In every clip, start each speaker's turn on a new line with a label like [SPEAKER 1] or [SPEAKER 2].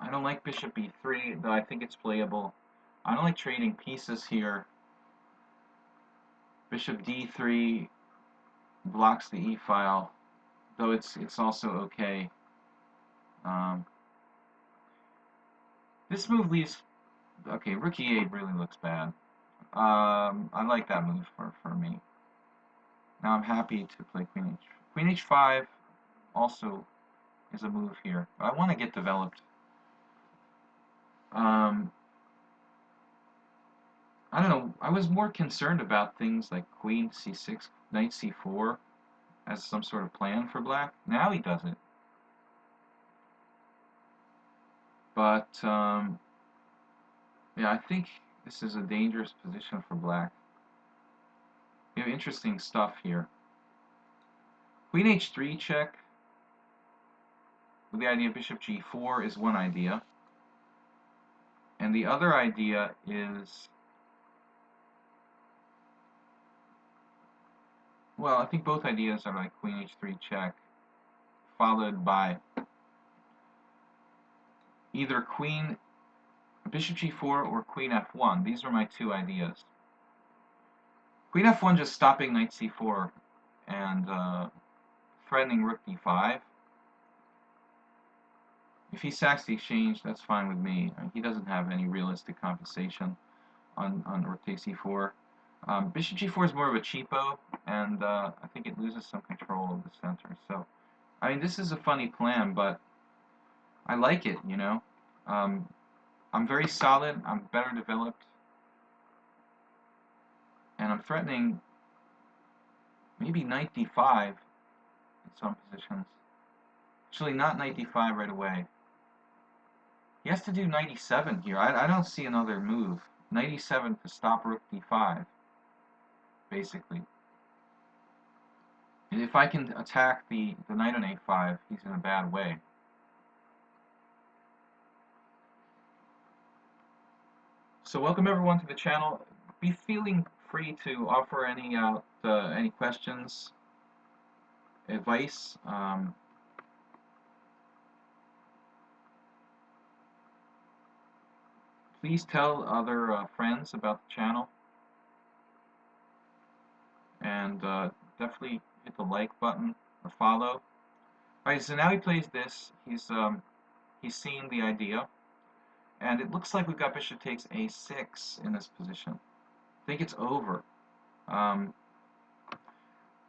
[SPEAKER 1] I don't like bishop b3, though I think it's playable. I don't like trading pieces here. Bishop d3 blocks the e-file, though it's also okay. Um, this move leaves... Okay, rook e8 really looks bad. I like that move for me. Now I'm happy to play queen h. Queen h5 also is a move here. I want to get developed. Um, I don't know. I was more concerned about things like queen c6, knight c4 as some sort of plan for black. Now he does it. But yeah, I think this is a dangerous position for black. You have interesting stuff here. Queen h3 check with the idea of bishop g4 is one idea. And the other idea is, well, I think both ideas are like queen h3 check, followed by either bishop g4 or queen f1. These are my two ideas. Queen f1 just stopping knight c4 and threatening rook d5. If he sacks the exchange, that's fine with me. I mean, he doesn't have any realistic compensation on rook takes e4. Bishop g4 is more of a cheapo, and I think it loses some control of the center. So, I mean, this is a funny plan, but I like it, you know. I'm very solid, I'm better developed, and I'm threatening maybe knight d5 in some positions. Actually, not knight d5 right away. He has to do knight e7 here. I don't see another move. Knight e7 to stop rook d5, basically. And if I can attack the knight on a5, he's in a bad way. So welcome everyone to the channel. Be feeling free to offer any questions, advice. Please tell other friends about the channel, and definitely hit the like button or follow. Alright, so now he plays this. He's seen the idea, and it looks like we've got bishop takes a6 in this position. I think it's over. Well,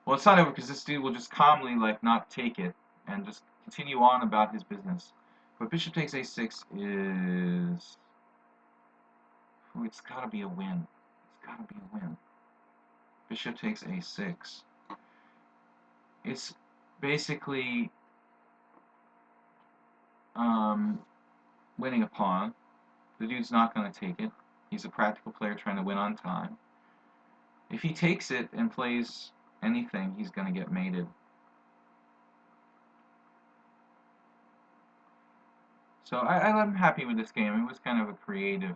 [SPEAKER 1] it's not over because this dude will just calmly not take it and just continue on about his business. But bishop takes a6 is... Ooh, it's got to be a win. It's got to be a win. Bishop takes a6. It's basically winning a pawn. The dude's not going to take it. He's a practical player trying to win on time. If he takes it and plays anything, he's going to get mated. So I'm happy with this game. It was kind of a creative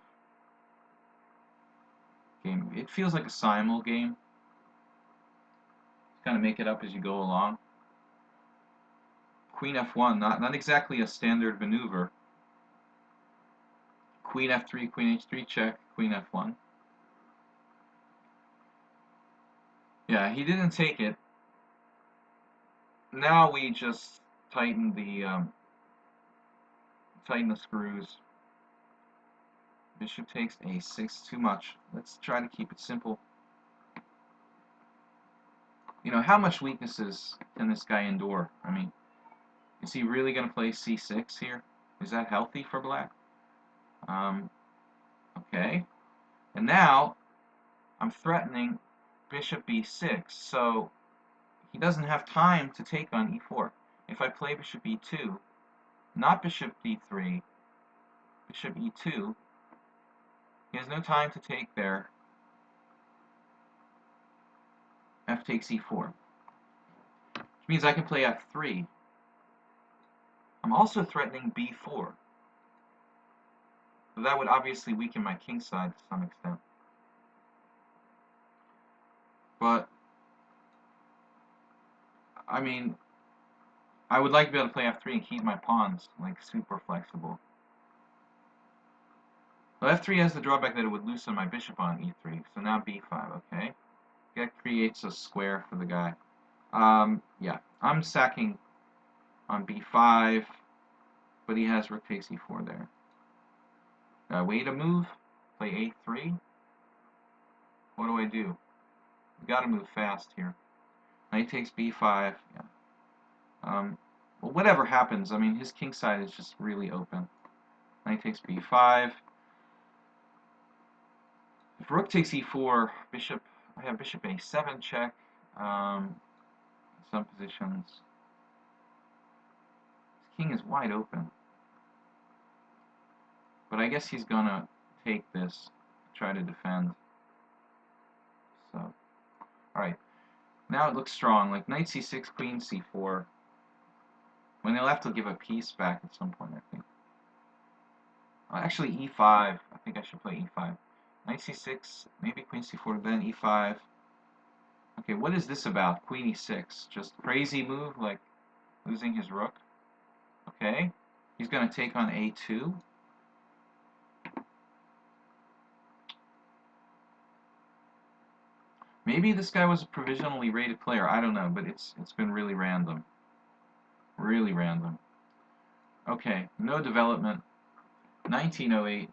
[SPEAKER 1] game. It feels like a simul game. Kind of make it up as you go along. Queen f1, not exactly a standard maneuver. Queen f3, queen h3 check, queen f1. Yeah, he didn't take it. Now we just tighten the screws. Bishop takes a6, too much. Let's try to keep it simple. You know, how much weaknesses can this guy endure? I mean, is he really going to play c6 here? Is that healthy for black? Okay. And now, I'm threatening bishop b6, so he doesn't have time to take on e4. If I play bishop e2, not bishop d3, bishop e2, he has no time to take there. F takes e4, which means I can play f3. I'm also threatening b4. So that would obviously weaken my king side to some extent. But, I mean, I would like to be able to play f3 and keep my pawns, super flexible. Well, f3 has the drawback that it would loosen my bishop on e3. So now b5, okay? That creates a square for the guy. Yeah, I'm sacking on b5, but he has rook takes e4 there. Wait a move, play a3. What do I do? You gotta move fast here. Knight takes b5. Yeah. Well, whatever happens, I mean, his king side is just really open. Knight takes b5. If rook takes e4, bishop, I have bishop a7 check. Some positions. His king is wide open. But I guess he's gonna take this, try to defend. So, alright. Now it looks strong, like knight c6, queen c4. When they'll have to give a piece back at some point, I think. Actually, e5. I think I should play e5. Knight c6, maybe queen c4, then e5. Okay, what is this about? Queen e6. Just crazy move, like losing his rook. Okay, he's going to take on a2. Maybe this guy was a provisionally rated player. I don't know, but it's been really random. Really random. Okay, no development. 1908.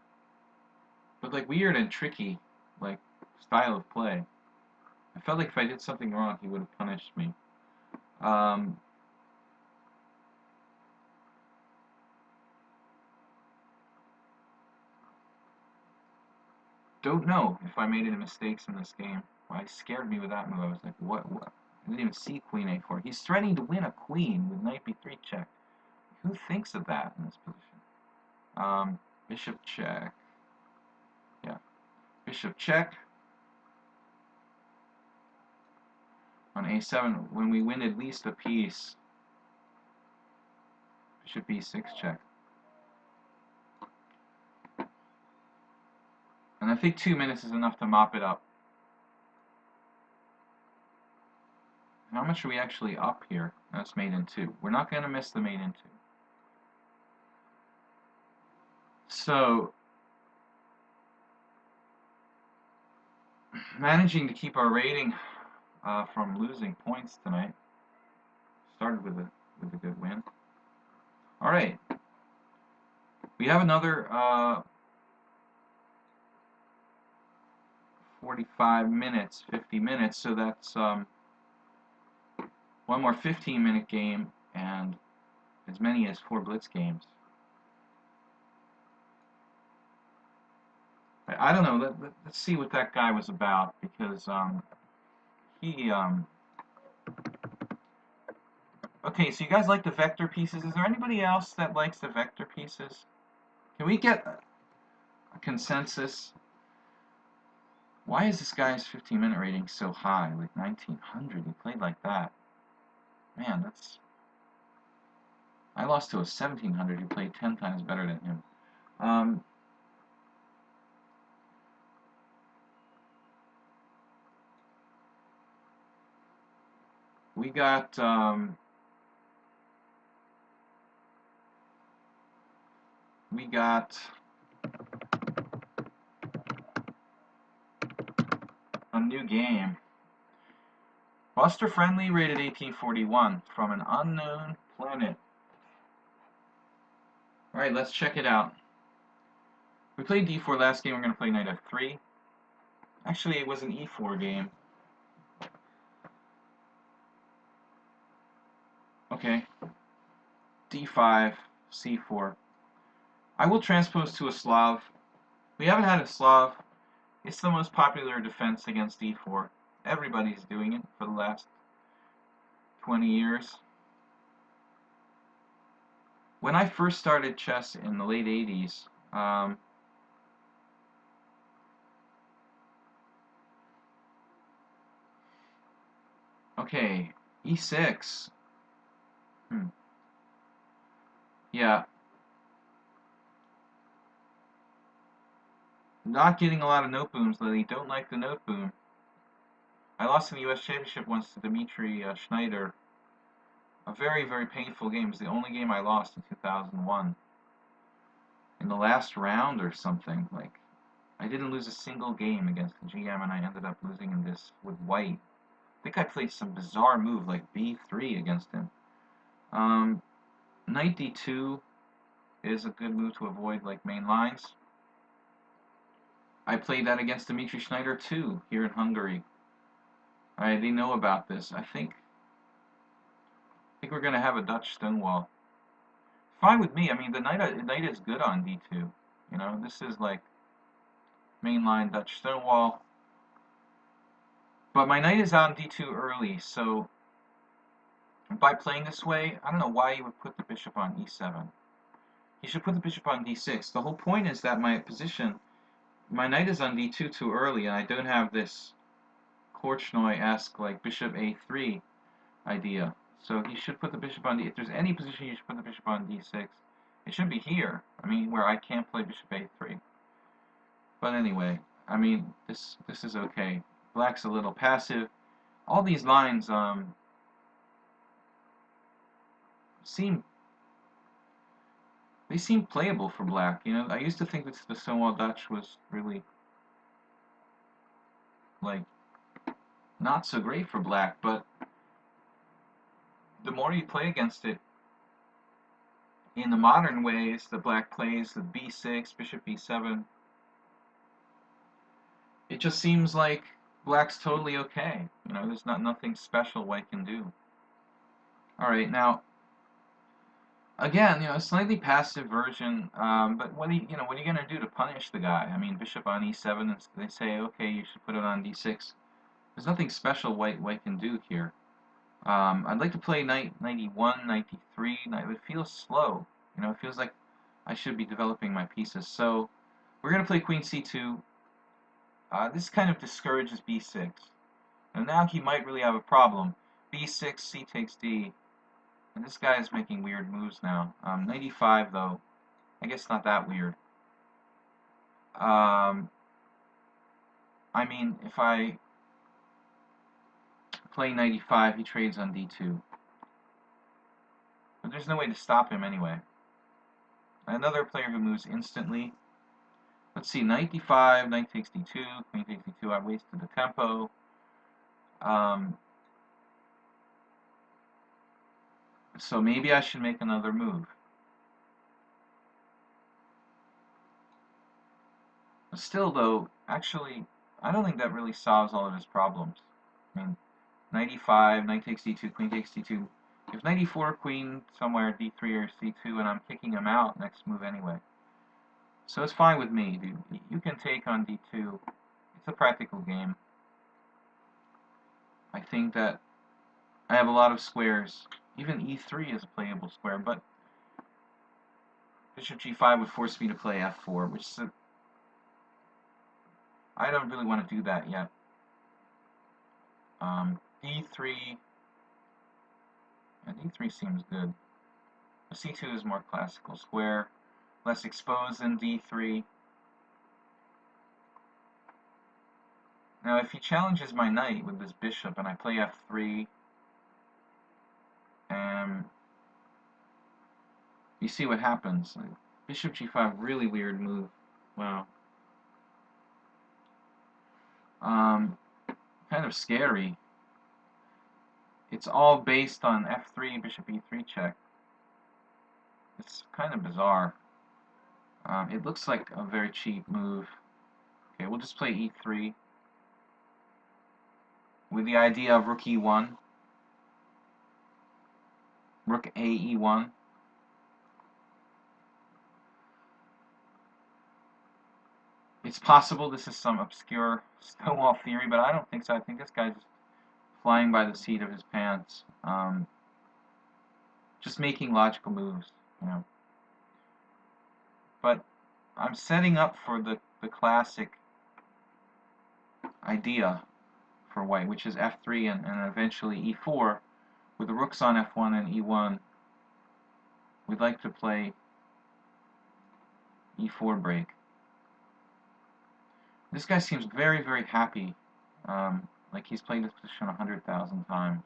[SPEAKER 1] But like weird and tricky, like style of play. I felt like if I did something wrong, he would have punished me. Don't know if I made any mistakes in this game. Well, it scared me with that move. I was like, what? I didn't even see queen a4. He's threatening to win a queen with knight b3 check. Who thinks of that in this position? Bishop check. Yeah. Bishop check. On a7, when we win at least a piece. Bishop b6 check. And I think 2 minutes is enough to mop it up. How much are we actually up here? That's mate in 2. We're not going to miss the mate in 2. So, managing to keep our rating from losing points tonight. Started with a good win. All right, we have another 45 minutes, 50 minutes. So that's one more 15-minute game and as many as 4 blitz games. I don't know. Let's see what that guy was about, because he okay, so you guys like the vector pieces. Is there anybody else that likes the vector pieces? Can we get a consensus? Why is this guy's 15-minute rating so high? Like 1900, he played like that. Man, that's... I lost to a 1700 who played 10 times better than him. We got... a new game. Buster Friendly rated 1841 from an unknown planet. Alright, let's check it out. We played d4 last game. We're going to play knight f3. Actually, it was an e4 game. Okay. d5, c4. I will transpose to a Slav. We haven't had a Slav. It's the most popular defense against d4. Everybody's doing it for the last 20 years. When I first started chess in the late 80s, okay, e6. Yeah. Not getting a lot of note booms, Lily. Don't like the note boom. I lost in the U.S. Championship once to Dmitry Schneider. A very, very painful game. It was the only game I lost in 2001. in the last round or something. Like, I didn't lose a single game against the GM, and I ended up losing in this with white. I think I played some bizarre move like b3 against him. Knight d2 is a good move to avoid like main lines. I played that against Dimitri Schneider too here in Hungary. They know about this. I think we're gonna have a Dutch Stonewall. Fine with me. I mean, the knight is good on d2. You know, this is like mainline Dutch Stonewall. But my knight is on d2 early, so by playing this way, I don't know why you would put the bishop on e7. You should put the bishop on d6. The whole point is that my position, my knight is on d2 too early, and I don't have this Korchnoi-esque like bishop a3 idea. So you should put the bishop on d. If there's any position you should put the bishop on d6, it should be here. I mean, where I can't play bishop a3. But anyway, I mean, this is okay. Black's a little passive. All these lines seem playable for black. You know, I used to think that the Stonewall Dutch was really like not so great for black, but the more you play against it in the modern ways that black plays, the b6, bishop b7, it just seems like black's totally okay. You know, there's nothing special white can do. All right, now again, you know, a slightly passive version, but what are you gonna do to punish the guy? I mean, bishop on e7, and they say, okay, you should put it on d6. There's nothing special white can do here. I'd like to play knight e1, knight d3. It feels slow. You know, it feels like I should be developing my pieces. So we're gonna play queen c2. This kind of discourages b6. And now he might really have a problem. b6, c takes d. And this guy is making weird moves now. Knight e5, though, I guess not that weird. I mean, if I play knight e5, he trades on d2. But there's no way to stop him anyway. Another player who moves instantly. Let's see, knight d5, knight takes d2, queen takes d2. I wasted the tempo. So maybe I should make another move. Still, though, actually, I don't think that really solves all of his problems. I mean, knight e5, knight takes d2, queen takes d2. If knight e4, queen somewhere d3 or c2, and I'm kicking him out next move anyway. So it's fine with me, dude. You can take on d2. It's a practical game. I think that I have a lot of squares. Even e3 is a playable square, but bishop g5 would force me to play f4, which is I don't really want to do that yet. d3, and d3 seems good. c2 is more classical square, less exposed than d3. Now, if he challenges my knight with this bishop and I play f3, you see what happens. Like, bishop g5, really weird move. Wow. Kind of scary. It's all based on f3, bishop e3 check. It's kind of bizarre. It looks like a very cheap move. Okay, we'll just play e3 with the idea of rook e1, rook a e1. It's possible this is some obscure Stonewall theory, but I don't think so. I think this guy's flying by the seat of his pants. Just making logical moves, you know. But I'm setting up for the classic idea for white, which is f3 and eventually e4. With the rooks on f1 and e1, we'd like to play e4 break. This guy seems very, very happy, like he's played this position 100,000 times.